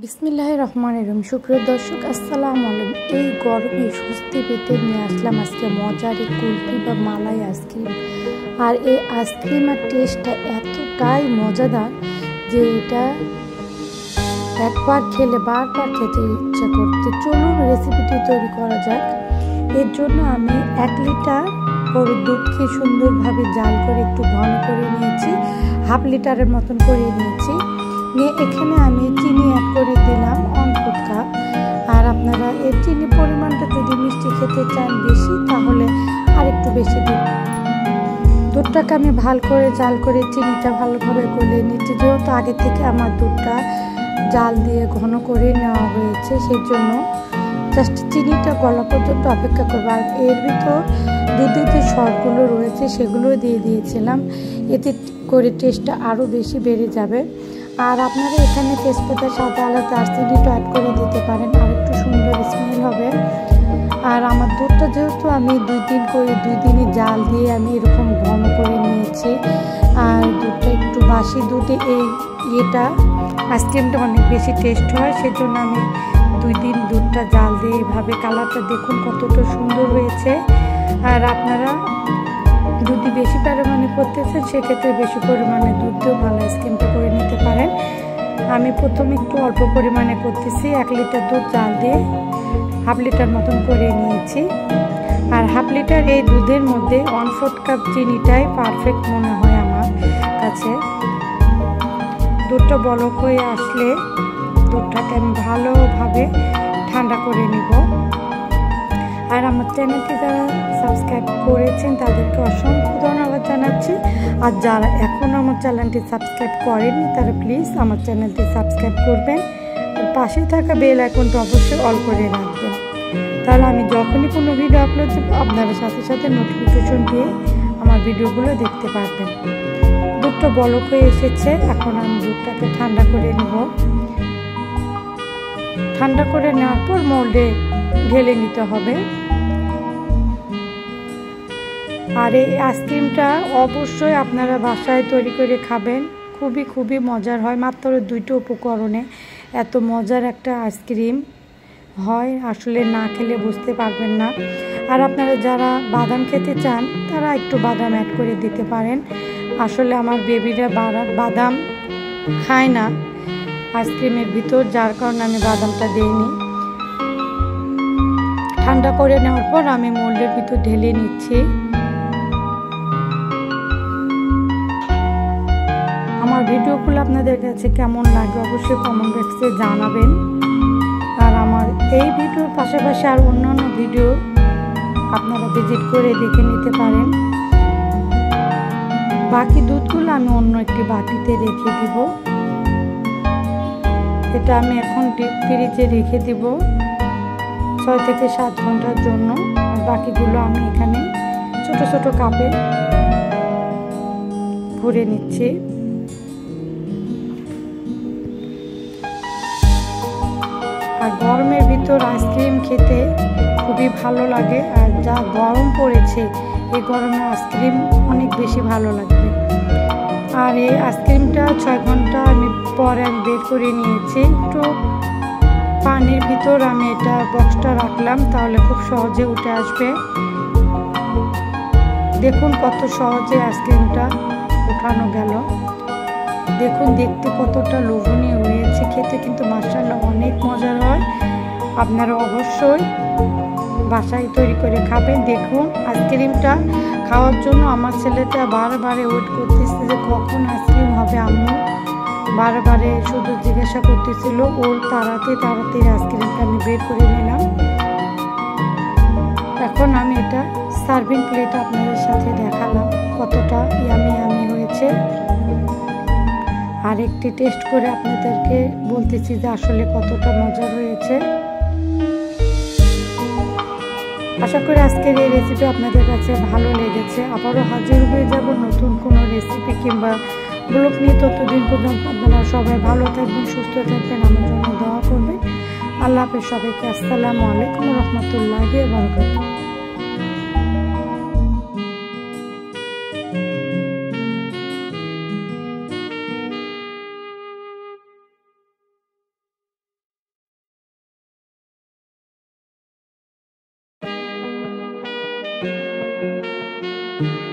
বিসমিল্লাহির রহমানির রহিম। সুপ্রিয় দর্শক, আসসালামু আলাইকুম। এই গরমে স্বস্তি পেতে নিয়ে আসলাম আজকে মজার এই কুলফি বা মালাই আইসক্রিম। আর এই আইসক্রিমের টেস্টটা এতটাই মজাদার যে এটা একবার খেলে বারবার খেতে ইচ্ছা করতে। চলুন রেসিপিটি তৈরি করা যাক। এর জন্য আমি 1 লিটার গরুর দুধকে সুন্দরভাবে জাল করে একটু ঘন করে নিয়েছি, হাফ লিটারের মতন করে নিয়েছি। নিয়ে এখানে আমি চিনি অ্যাড করে দিলাম 1/4 কাপ। আর আপনারা এর চিনি পরিমাণটা যদি মিষ্টি খেতে চান বেশি, তাহলে আর একটু বেশি দিন। দুধটাকে আমি ভালো করে জাল করে চিনিটা ভালোভাবে গলিয়ে নিচ্ছি। যেহেতু আগে থেকে আমার দুধটা জাল দিয়ে ঘন করে নেওয়া হয়েছে, সেই জন্য জাস্ট চিনিটা গলা পর্যন্ত অপেক্ষা করবো। আর এর ভিতর দুধের যে সরগুলো রয়েছে সেগুলো দিয়ে দিয়েছিলাম, এতে করে টেস্টটা আরও বেশি বেড়ে যাবে। আর আপনারা এখানে তেজপাতা, সাদা এলাচ, দারচিনিটা অ্যাড করে দিতে পারেন, আর একটু সুন্দর স্মেল হবে। আর আমার দুধটা যেহেতু আমি 2 দিনই জাল দিয়ে আমি এরকম ঘন করে নিয়েছি, আর দুধটা একটু বাসি দুধে এই আইসক্রিমটা অনেক বেশি টেস্ট হয়, সেজন্য আমি 2 দিন দুধটা জাল দিয়ে এইভাবে কালারটা দেখুন কতটা সুন্দর হয়েছে। আর আপনারা যদি বেশি পরিমাণে করতেছেন, সেক্ষেত্রে বেশি পরিমাণে দুধ দিয়েও ভালো আইসক্রিমটা করে নিতে পারেন। আমি প্রথমে একটু অল্প পরিমাণে করতেছি। 1 লিটার দুধ জাল দিয়ে হাফ লিটার মতন করে নিয়েছি। আর হাফ লিটার এই দুধের মধ্যে 1/4 কাপ চিনিটাই পারফেক্ট মনে হয় আমার কাছে। দুধটা বলক হয়ে আসলে দুধটাকে আমি ভালোভাবে ঠান্ডা করে নিব। আর আমার চ্যানেলটি যারা সাবস্ক্রাইব করেছেন তাদেরকে অসংখ্য ধন্যবাদ জানাচ্ছি। আর যারা এখনও আমার চ্যানেলটি সাবস্ক্রাইব করেনি, তারা প্লিজ আমার চ্যানেলটি সাবস্ক্রাইব করবেন। আর পাশে থাকা বেল আইকনটা অবশ্যই অল করে রাখবেন, তাহলে আমি যখনই কোনো ভিডিও আপলোড দেব আপনারা সাথে সাথে নোটিফিকেশন দিয়ে আমার ভিডিওগুলো দেখতে পারবেন। দুধটা বলক হয়ে এসেছে, এখন আমি দুধটাকে ঠান্ডা করে নেব। ঠান্ডা করে নেওয়ার পর মোল্ডে ঢেলে নিতে হবে। আর এই আইসক্রিমটা অবশ্যই আপনারা বাসায় তৈরি করে খাবেন, খুবই মজার হয়। মাত্র 2টা উপকরণে এত মজার একটা আইসক্রিম হয়, আসলে না খেলে বুঝতে পারবেন না। আর আপনারা যারা বাদাম খেতে চান, তারা একটু বাদাম অ্যাড করে দিতে পারেন। আসলে আমার বেবিরা বাদাম খায় না আইসক্রিমের ভিতর, যার কারণে আমি বাদামটা দিইনি। ঠান্ডা করে নেওয়ার পর আমি মোল্ডের ভিতর ঢেলে নিচ্ছি। আমার ভিডিওগুলো আপনাদের কাছে কেমন লাগে অবশ্যই কমেন্ট বক্সে জানাবেন। আর আমার এই ভিডিওর পাশাপাশি আর অন্যান্য ভিডিও আপনারা ভিজিট করে দেখে নিতে পারেন। বাকি দুধগুলো আমি অন্য একটি বাটিতে রেখে দিব। এটা আমি এখন ডিপ ফ্রিজে রেখে দিব 6 থেকে 7 ঘন্টার জন্য। আর বাকিগুলো আমি এখানে ছোট ছোট কাপে ভরে নিচ্ছি। আর গরমের ভিতর আইসক্রিম খেতে খুবই ভালো লাগে। আর যা গরম পড়েছে, এই গরমে আইসক্রিম অনেক বেশি ভালো লাগবে। আর এই আইসক্রিমটা 6 ঘন্টা আমি পরে বের করে নিয়েছি। একটু পানির ভিতর আমি এটা বক্সটা রাখলাম, তাহলে খুব সহজে উঠে আসবে। দেখুন কত সহজে আইসক্রিমটা উঠানো গেল। দেখুন দেখতে কতটা লোভনীয় হয়েছে, খেতে কিন্তু মাশাআল্লাহ অনেক মজার হয়। আপনারা অবশ্যই বাসায় তৈরি করে খাবেন। দেখুন আইসক্রিমটা খাওয়ার জন্য আমার ছেলেটা বারবারে ওয়েট করতেছে যে কখন আইসক্রিম হবে আম্মু, বারবারে শুধু জিজ্ঞাসা করতেছিল। ওর তাড়াতাড়ি আইসক্রিমটা আমি বের করে নিলাম। এখন আমি এটা সার্ভিং প্লেট আপনাদের সাথে দেখালাম কতটা ইয়ামি হয়েছে। আর একটি টেস্ট করে আপনাদেরকে বলতেছি যে আসলে কতটা মজার হয়েছে। আশা করি আজকের এই রেসিপি আপনাদের কাছে ভালো লেগেছে। আবারও হাজির হয়ে যাব নতুন কোনো রেসিপি কিংবা ব্লগ নিয়ে। ততদিন পর্যন্ত আপনারা সবাই ভালো থাকবেন, সুস্থ থাকবেন, আমার জন্য দোয়া করবেন। আল্লাহ হাফেজ সবাইকে। আসসালামু আলাইকুম রহমতুল্লাহি ওয়া বারাকাতুহু। you.